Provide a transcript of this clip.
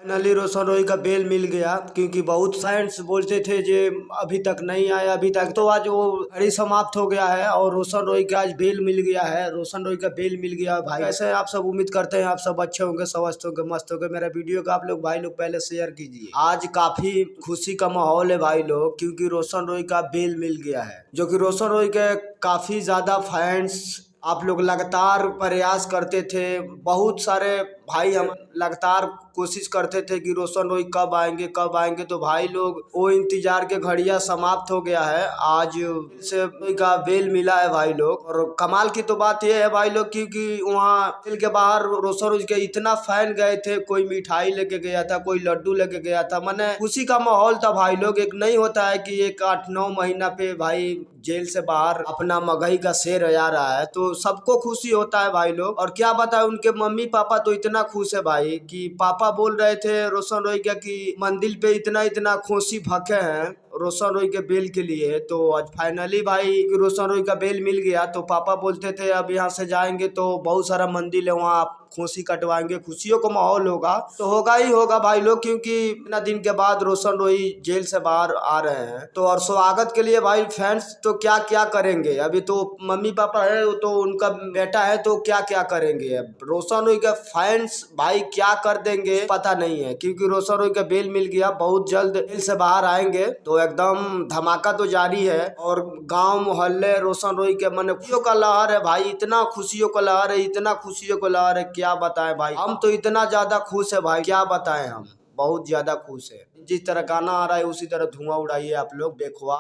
Finally रोशन रोय का bell मिल गया, क्योंकि बहुत फैंस बोलते थे जे अभी तक नहीं आया अभी तक, तो आज वो घड़ी समाप्त हो गया है और रोशन रोय का आज बेल मिल गया है। रोशन रोय का बेल मिल गया भाई। ऐसे आप सब उम्मीद करते हैं आप सब अच्छे होंगे, स्वस्थ होंगे, मस्त होंगे। मेरा वीडियो का आप लोग भाई लोग पहले शेयर कीजिए। आज काफी खुशी का माहौल है भाई लोग, क्योंकि रोशन रोय का बेल मिल गया है, जो कि रोशन रोय के काफी ज्यादा फैंस आप लोग लगातार प्रयास करते थे। बहुत सारे भाई हम लगातार कोशिश करते थे कि रोशन रोय कब आएंगे कब आएंगे, तो भाई लोग वो इंतजार के घड़ियां समाप्त हो गया है। आज से का बेल मिला है भाई लोग। और कमाल की तो बात यह है भाई लोग, क्योंकि वहाँ दिल के बाहर रोशन रोय के इतना फैन गए थे, कोई मिठाई लेके गया था, कोई लड्डू लेके गया था, माने खुशी का माहौल था भाई लोग। एक नहीं होता है कि एक 8-9 महीना पे भाई जेल से बाहर अपना मगही का शेर आ रहा है, तो सबको खुशी होता है भाई लोग। और क्या बताए, उनके मम्मी पापा तो इतना खुश है भाई कि पापा बोल रहे थे रोशन रोय का कि मंदिर पे इतना इतना खुशी भखे हैं रोशन रोय के बेल के लिए। तो आज फाइनली भाई रोशन रोय का बेल मिल गया, तो पापा बोलते थे अब यहाँ से जाएंगे तो बहुत सारा मंदिर है, वहाँ खुशी कटवाएंगे, खुशियों का माहौल होगा। तो होगा ही होगा भाई लोग, क्योंकि इतना दिन के बाद रोशन रोय जेल से बाहर आ रहे हैं। तो और स्वागत के लिए भाई फैंस तो क्या क्या करेंगे। अभी तो मम्मी पापा है तो उनका बेटा है, तो क्या क्या करेंगे। अब रोशन रोय के फैंस भाई क्या कर देंगे पता नहीं है, क्योंकि रोशन रोय का बेल मिल गया, बहुत जल्द जेल से बाहर आएंगे, तो एकदम धमाका तो जारी है। और गांव मोहल्ले रोशन रोय के मन खुशियों का लहर है भाई, इतना खुशियों का लहर है, इतना खुशियों का लहर है, क्या बताएं भाई। हम तो इतना ज्यादा खुश है भाई, क्या बताएं, हम बहुत ज्यादा खुश है। जिस तरह गाना आ रहा है उसी तरह धुआं उड़ाइए आप लोग, देखो।